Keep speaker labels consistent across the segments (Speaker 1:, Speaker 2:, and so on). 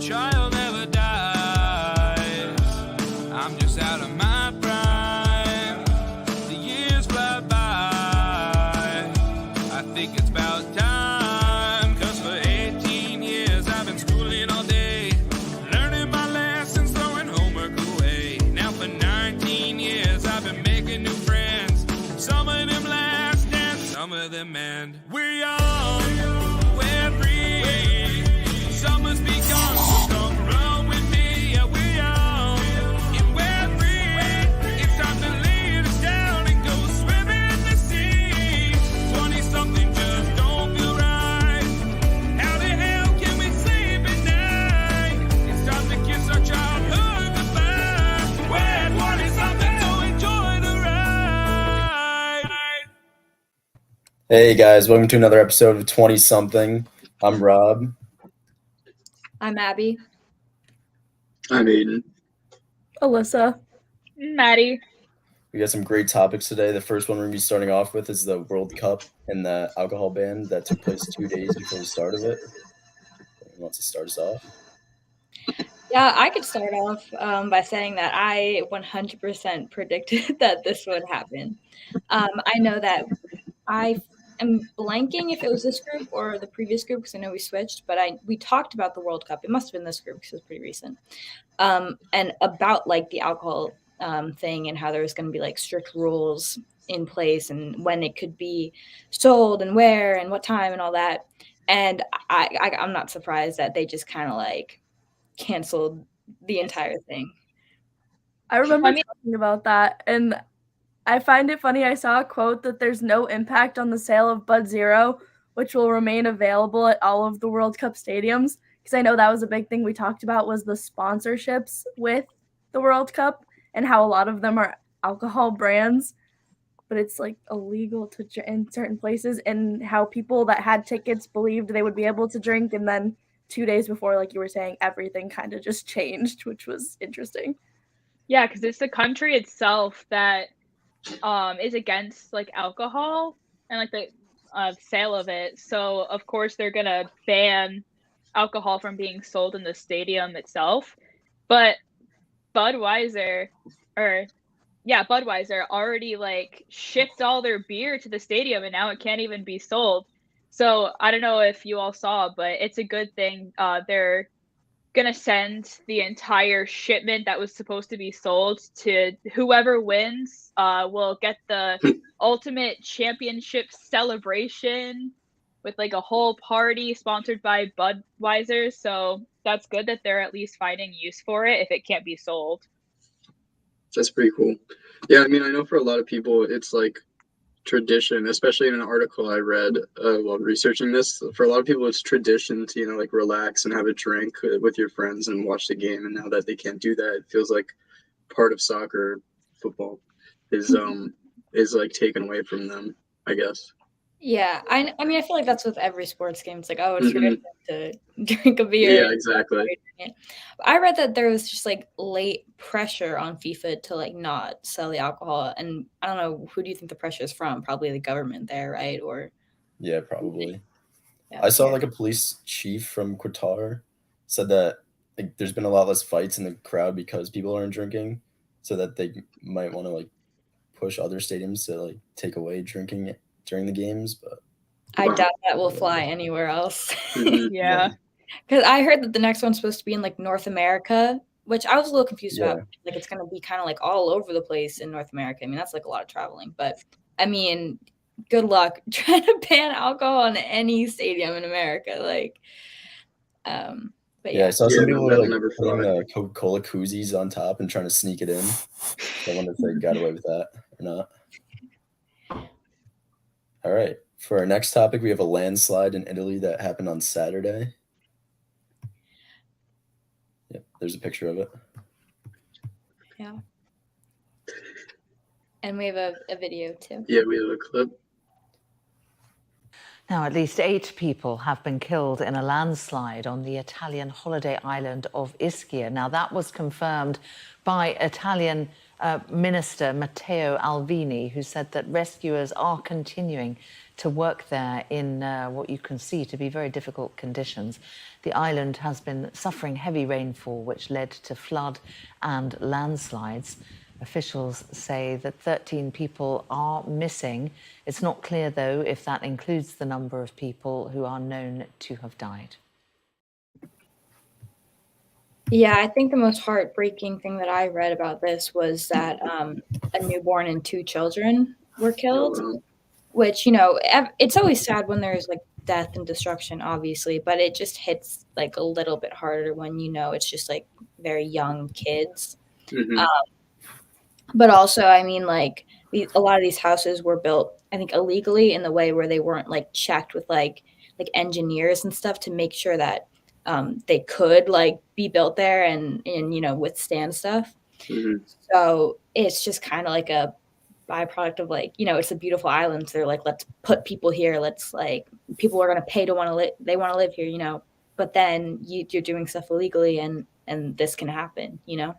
Speaker 1: child never dies. I'm just out of my prime. The years fly by. I think it's about time. Cause for 18 years I've been schooling all day, learning my lessons, throwing homework away. Now for 19 years I've been making new friends. Some of them last and some of them end. We're young, we're free. Summer's begun, so come run with me. Yeah, we're young and we're free. It's time to lay us down and go swimming in the sea. 20-something just don't feel right. How the hell can we sleep at night? It's time to kiss our childhood goodbye. We're 20-something, so enjoy the ride.
Speaker 2: Hey guys, welcome to another episode of 20-something. I'm Rob.
Speaker 3: I'm Abby.
Speaker 4: I'm Aiden.
Speaker 5: Alyssa.
Speaker 6: Maddie.
Speaker 2: We got some great topics today. The first one we're going to be starting off with is the World Cup and the alcohol ban that took place 2 days before the start of it. Who wants to start us off?
Speaker 3: Yeah, I could start off by saying that I 100% predicted that this would happen. I know that I am blanking if it was this group or the previous group because I know we switched, but we talked about the World Cup. It must have been this group because it was pretty recent. And about like the alcohol thing and how there was going to be like strict rules in place and when it could be sold and where and what time and all that. And I'm not surprised that they just kind of like canceled the entire thing.
Speaker 5: I remember talking about that, and I find it funny. I saw a quote that there's no impact on the sale of Bud Zero, which will remain available at all of the World Cup stadiums. Because I know that was a big thing we talked about was the sponsorships with the World Cup and how a lot of them are alcohol brands, but it's like illegal to in certain places, and how people that had tickets believed they would be able to drink, and then 2 days before, like you were saying, everything kind of just changed, which was interesting.
Speaker 6: Yeah, because it's the country itself that is against like alcohol and like the sale of it. So of course they're gonna ban alcohol from being sold in the stadium itself. But Budweiser already like shipped all their beer to the stadium, and now it can't even be sold. So I don't know if you all saw, but it's a good thing. They're gonna send the entire shipment that was supposed to be sold to whoever wins. Will get the ultimate championship celebration with like a whole party sponsored by Budweiser. So that's good that they're at least finding use for it if it can't be sold.
Speaker 4: That's pretty cool. Yeah, I mean, I know for a lot of people, it's like tradition, especially in an article I read while researching this. For a lot of people, it's tradition to, like relax and have a drink with your friends and watch the game. And now that they can't do that, it feels like part of soccer, football is like taken away from them, I guess.
Speaker 3: Yeah, I mean, I feel like that's with every sports game. It's like, oh, it's tradition to drink a beer.
Speaker 4: Yeah, exactly.
Speaker 3: I read that there was just like late pressure on FIFA to like not sell the alcohol, and I don't know, who do you think the pressure is from? Probably the government there, right? Or
Speaker 2: Yeah, probably.
Speaker 3: Yeah,
Speaker 2: I saw like a police chief from Qatar said that like there's been a lot less fights in the crowd because people aren't drinking, so that they might want to like push other stadiums to like take away drinking during the games, but
Speaker 3: I doubt that will fly anywhere else.
Speaker 6: Yeah.
Speaker 3: Because I heard that the next one's supposed to be in like North America, which I was a little confused about. Like it's going to be kind of like all over the place in North America. I mean, that's like a lot of traveling, but I mean, good luck trying to ban alcohol in any stadium in America. Like, but
Speaker 2: yeah, I saw some people
Speaker 4: that'll
Speaker 2: like
Speaker 4: never
Speaker 2: putting
Speaker 4: fly.
Speaker 2: Coca-Cola koozies on top and trying to sneak it in. I wonder if they got away with that or not. All right. For our next topic, we have a landslide in Italy that happened on Saturday. Yep, there's a picture of it.
Speaker 3: Yeah. And we have a video too.
Speaker 4: Yeah, we have a clip.
Speaker 7: Now, at least 8 people have been killed in a landslide on the Italian holiday island of Ischia. Now, that was confirmed by Italian Minister Matteo Alvini, who said that rescuers are continuing to work there in what you can see to be very difficult conditions. The island has been suffering heavy rainfall, which led to flood and landslides. Officials say that 13 people are missing. It's not clear, though, if that includes the number of people who are known to have died.
Speaker 3: Yeah, I think the most heartbreaking thing that I read about this was that a newborn and 2 children were killed, which, you know, it's always sad when there's like death and destruction, obviously, but it just hits like a little bit harder when, you know, it's just like very young kids. But also, I mean, like a lot of these houses were built, I think, illegally in the way where they weren't like checked with like engineers and stuff to make sure that they could like be built there and you know withstand stuff. So it's just kind of like a byproduct of like, you know, it's a beautiful island. So they're like, let's put people here. Let's like people are going to pay to want to live. They want to live here, you know. But then you're doing stuff illegally, and this can happen, you know.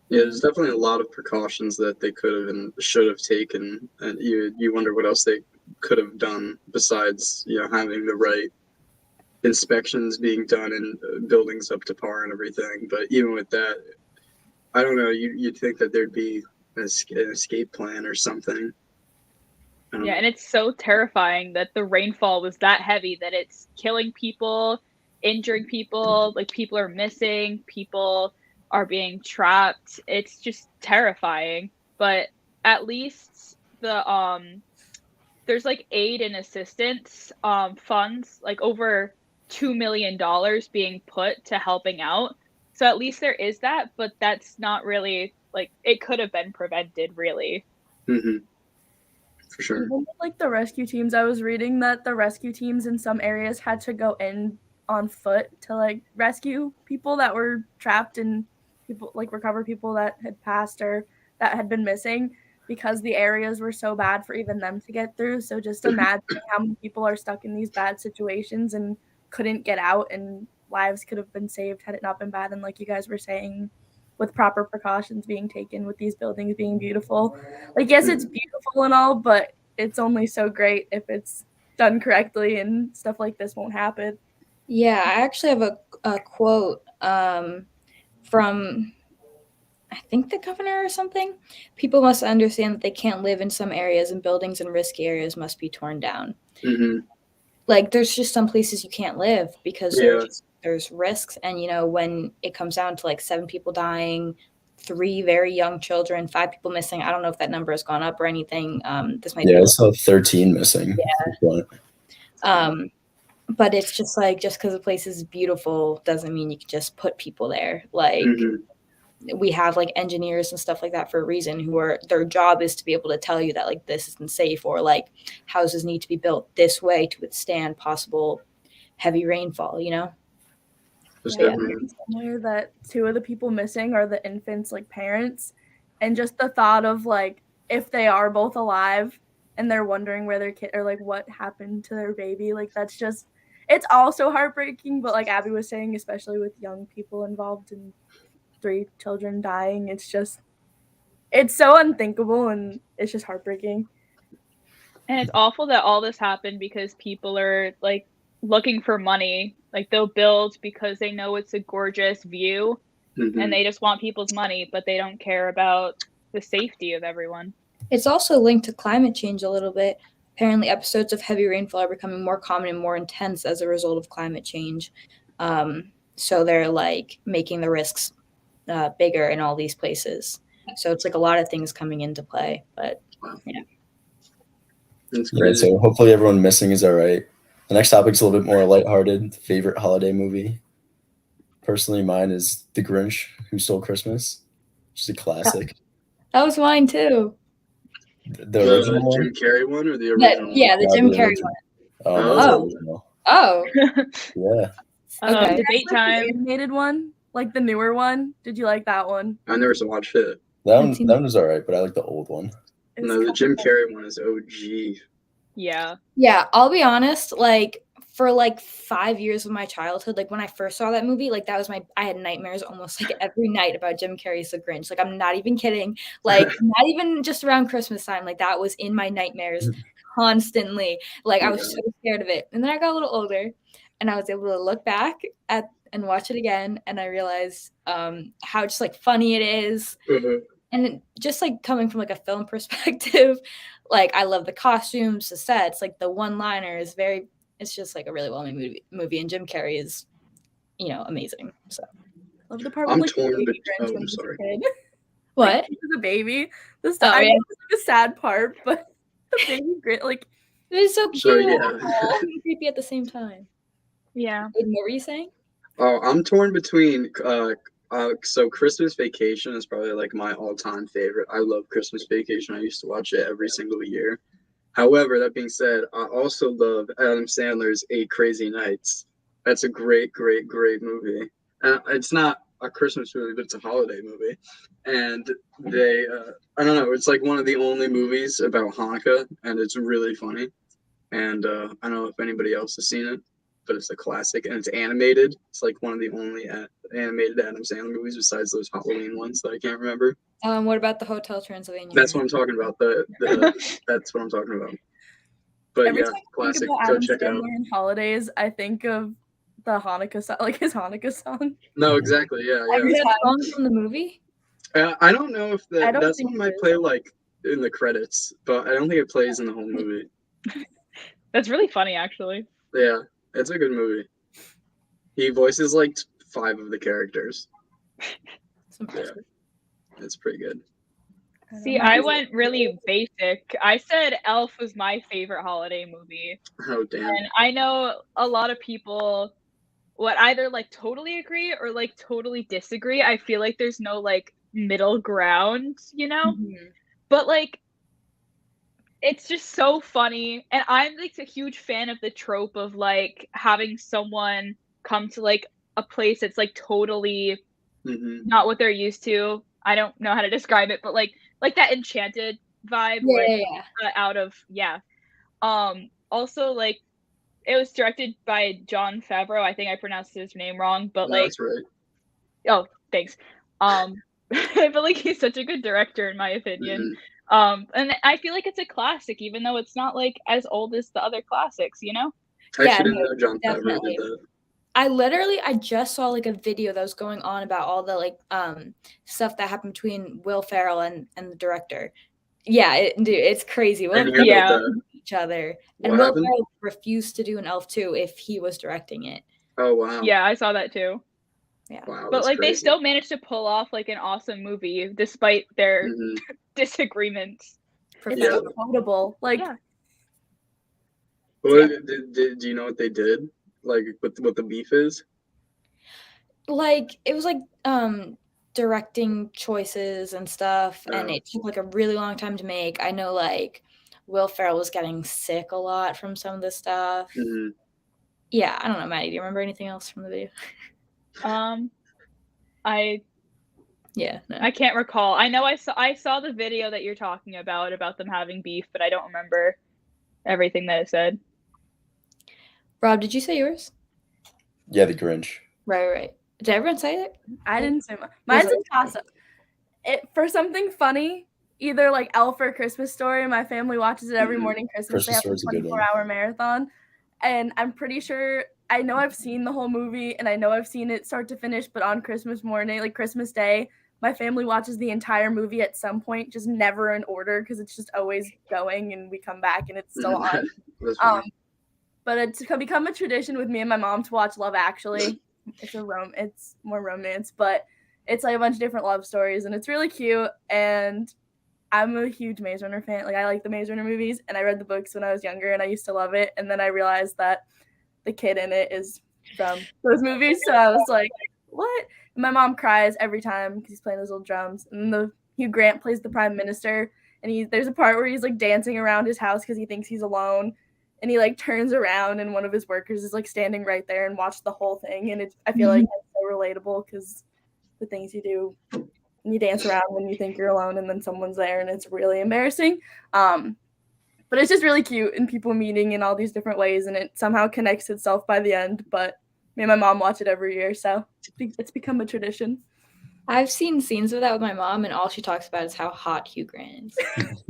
Speaker 4: Yeah, there's definitely a lot of precautions that they could have and should have taken, and you wonder what else they could have done besides, you know, having the right inspections being done and buildings up to par and everything. But even with that, I don't know. You'd think that there'd be an escape plan or something.
Speaker 6: Yeah, and it's so terrifying that the rainfall was that heavy that it's killing people, injuring people. Like people are missing, people are being trapped. It's just terrifying. But at least the there's like aid and assistance funds, like over $2 million being put to helping out. So at least there is that, but that's not really like it could have been prevented, really.
Speaker 4: For sure.
Speaker 5: Even with, like the rescue teams, I was reading that the rescue teams in some areas had to go in on foot to like rescue people that were trapped and people like recover people that had passed or that had been missing because the areas were so bad for even them to get through. So just imagine how many people are stuck in these bad situations and couldn't get out, and lives could have been saved had it not been bad. And like you guys were saying, with proper precautions being taken, with these buildings being beautiful, like yes, it's beautiful and all, but it's only so great if it's done correctly and stuff like this won't happen.
Speaker 3: Yeah, I actually have a quote from, I think, the governor or something. People must understand that they can't live in some areas, and buildings in risky areas must be torn down. Like there's just some places you can't live because there's risks. And, you know, when it comes down to like 7 people dying, 3 very young children, 5 people missing. I don't know if that number has gone up or anything. This might be
Speaker 2: I saw 13 missing.
Speaker 3: But it's just like, just because a place is beautiful doesn't mean you can just put people there. Like we have like engineers and stuff like that for a reason, who are, their job is to be able to tell you that like this isn't safe, or like houses need to be built this way to withstand possible heavy rainfall, you know?
Speaker 5: That 2 of the people missing are the infants' like parents, and just the thought of like if they are both alive and they're wondering where their kid or like what happened to their baby, like that's just, it's also heartbreaking. But like Abby was saying, especially with young people involved and 3 children dying, it's so unthinkable, and it's just heartbreaking.
Speaker 6: And it's awful that all this happened because people are like looking for money. Like they'll build because they know it's a gorgeous view and they just want people's money, but they don't care about the safety of everyone.
Speaker 3: It's also linked to climate change a little bit. Apparently episodes of heavy rainfall are becoming more common and more intense as a result of climate change. So they're like making the risks bigger in all these places. So it's like a lot of things coming into play, but yeah.
Speaker 4: That's crazy.
Speaker 2: So hopefully everyone missing is all right. The next topic's a little bit more lighthearted. Favorite holiday movie? Personally, mine is The Grinch Who Stole Christmas, which is a classic.
Speaker 3: That was mine too.
Speaker 2: The original one?
Speaker 4: Jim Carrey one or the original?
Speaker 3: Yeah, the Jim Carrey one. Oh.
Speaker 2: Yeah.
Speaker 3: Okay.
Speaker 6: Debate time.
Speaker 5: The animated one, like the newer one. Did you like that one?
Speaker 4: I never watched it.
Speaker 2: That one was all right, but I like the old one.
Speaker 4: No, the Jim Carrey one is OG.
Speaker 6: Yeah.
Speaker 3: Yeah, I'll be honest, like for like 5 years of my childhood, like when I first saw that movie, like that was I had nightmares almost like every night about Jim Carrey's The Grinch. Like I'm not even kidding. Like not even just around Christmas time. Like that was in my nightmares constantly. Like I was so scared of it. And then I got a little older and I was able to look back at and watch it again, and I realized how just like funny it is. And just like coming from like a film perspective, like I love the costumes, the sets, like the one-liners. It's just like a really well-made movie, and Jim Carrey is, amazing. So
Speaker 5: love the part
Speaker 4: I'm
Speaker 5: with like
Speaker 4: torn.
Speaker 5: the baby Grinch
Speaker 4: Oh,
Speaker 5: when
Speaker 4: I'm
Speaker 5: he's a
Speaker 4: sorry.
Speaker 5: kid.
Speaker 3: what?
Speaker 5: Like, the baby. I
Speaker 3: yeah.
Speaker 5: know it's like a sad part, but the baby Grinch, like
Speaker 3: It is so cute.
Speaker 4: So, yeah.
Speaker 3: And creepy at the same time.
Speaker 6: Yeah.
Speaker 3: What were you saying?
Speaker 4: Oh, I'm torn between so Christmas Vacation is probably like my all-time favorite. I love Christmas Vacation. I used to watch it every single year. However, that being said, I also love Adam Sandler's 8 Crazy Nights. That's a great, great, great movie. It's not a Christmas movie, but it's a holiday movie. And they, I don't know, it's like one of the only movies about Hanukkah, and it's really funny. And I don't know if anybody else has seen it, but it's a classic, and it's animated. It's like one of the only animated Adam Sandler movies besides those Halloween ones that I can't remember.
Speaker 3: What about the Hotel Transylvania?
Speaker 4: That's what I'm talking about. That's what I'm talking about. But
Speaker 5: every
Speaker 4: yeah,
Speaker 5: time I
Speaker 4: classic.
Speaker 5: think about
Speaker 4: Go
Speaker 5: Adam
Speaker 4: check it out.
Speaker 5: Sandler and holidays, I think of the Hanukkah song, like his Hanukkah song.
Speaker 4: No, exactly. Yeah, yeah.
Speaker 3: Is that song from the movie?
Speaker 4: I don't know if
Speaker 5: I don't
Speaker 4: that
Speaker 5: think
Speaker 4: one
Speaker 5: it
Speaker 4: might
Speaker 5: is.
Speaker 4: play like in the credits, but I don't think it plays in the whole movie.
Speaker 6: That's really funny, actually.
Speaker 4: Yeah, it's a good movie. He voices like 5 of the characters.
Speaker 3: It's impressive.
Speaker 4: Yeah, it's pretty good.
Speaker 6: See, I went really basic. I said Elf was my favorite holiday movie.
Speaker 4: Oh, damn.
Speaker 6: And I know a lot of people would either like totally agree or like totally disagree. I feel like there's no like middle ground,
Speaker 3: Mm-hmm.
Speaker 6: But like it's just so funny, and I'm like a huge fan of the trope of like having someone come to like a place that's like totally not what they're used to. I don't know how to describe it, but like that Enchanted vibe, out of also like it was directed by Jon Favreau. I think I pronounced his name wrong, but
Speaker 4: No, that's right.
Speaker 6: Oh, thanks. I feel like he's such a good director in my opinion. And I feel like it's a classic, even though it's not like as old as the other classics,
Speaker 4: I actually didn't know Jon Favreau did that.
Speaker 3: I just saw like a video that was going on about all the like stuff that happened between Will Ferrell and the director. Yeah, it's crazy. Will Ferrell each other, and Will Ferrell refused to do an Elf 2 if he was directing it.
Speaker 4: Oh wow!
Speaker 6: Yeah, I saw that too.
Speaker 3: Yeah,
Speaker 4: wow,
Speaker 6: but like crazy. They still managed to pull off like an awesome movie despite their disagreements.
Speaker 5: It's quotable. Like,
Speaker 4: well, do you know what they did? Like what the beef is?
Speaker 3: Like it was like directing choices and stuff, and it took like a really long time to make. I know like Will Ferrell was getting sick a lot from some of this stuff. Yeah, I don't know, Maddie. Do you remember anything else from the video?
Speaker 6: I can't recall. I know I saw the video that you're talking about them having beef, but I don't remember everything that it said.
Speaker 3: Rob, did you say yours?
Speaker 2: Yeah, The Grinch.
Speaker 3: Right. Did everyone say it?
Speaker 5: I didn't say mine. Mine's a toss-up. For something funny, either like Elf or Christmas Story. My family watches it every morning. Christmas they have a 24-hour marathon, and I'm pretty sure I know I've seen the whole movie, and I know I've seen it start to finish. But on Christmas morning, like Christmas Day, my family watches the entire movie at some point, just never in order because it's just always going, and we come back and it's still on. But it's become a tradition with me and my mom to watch Love Actually. It's more romance, but it's like a bunch of different love stories, and it's really cute. And I'm a huge Maze Runner fan. Like I like the Maze Runner movies, and I read the books when I was younger, and I used to love it. And then I realized that the kid in it is from those movies, so I was like, "What?" And my mom cries every time because he's playing those little drums. And Hugh Grant plays the prime minister, and there's a part where he's like dancing around his house because he thinks he's alone. And he like turns around and one of his workers is like standing right there and watched the whole thing. And I feel like it's so relatable because the things you do, and you dance around when you think you're alone and then someone's there and it's really embarrassing. But But it's just really cute and people meeting in all these different ways, and it somehow connects itself by the end. But me and my mom watch it every year, so it's become a tradition.
Speaker 3: I've seen scenes of that with my mom, and all she talks about is how hot Hugh Grant is.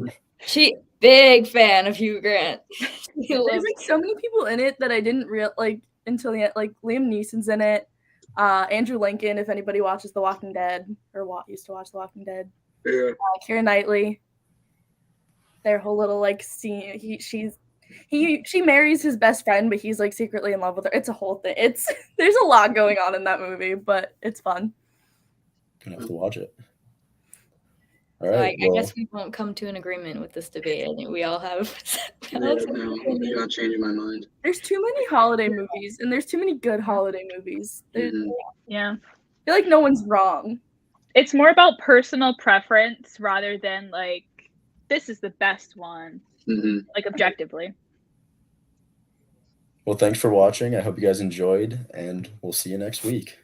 Speaker 3: She big fan of Hugh Grant.
Speaker 5: There's like so many people in it that I didn't until the end. Like Liam Neeson's in it. Andrew Lincoln, if anybody watches The Walking Dead or used to watch The Walking Dead.
Speaker 4: Yeah.
Speaker 5: Keira Knightley. Their whole little like scene. She marries his best friend, but he's like secretly in love with her. It's a whole thing. There's a lot going on in that movie, but it's fun.
Speaker 2: Gonna have to watch it. All
Speaker 3: So
Speaker 2: right.
Speaker 3: I guess we won't come to an agreement with this debate. I think we all have.
Speaker 4: No, you're not changing my mind.
Speaker 5: There's too many holiday movies, and there's too many good holiday movies.
Speaker 6: Yeah.
Speaker 5: I feel like no one's wrong.
Speaker 6: It's more about personal preference rather than like this is the best one, like objectively.
Speaker 2: Well, thanks for watching. I hope you guys enjoyed, and we'll see you next week.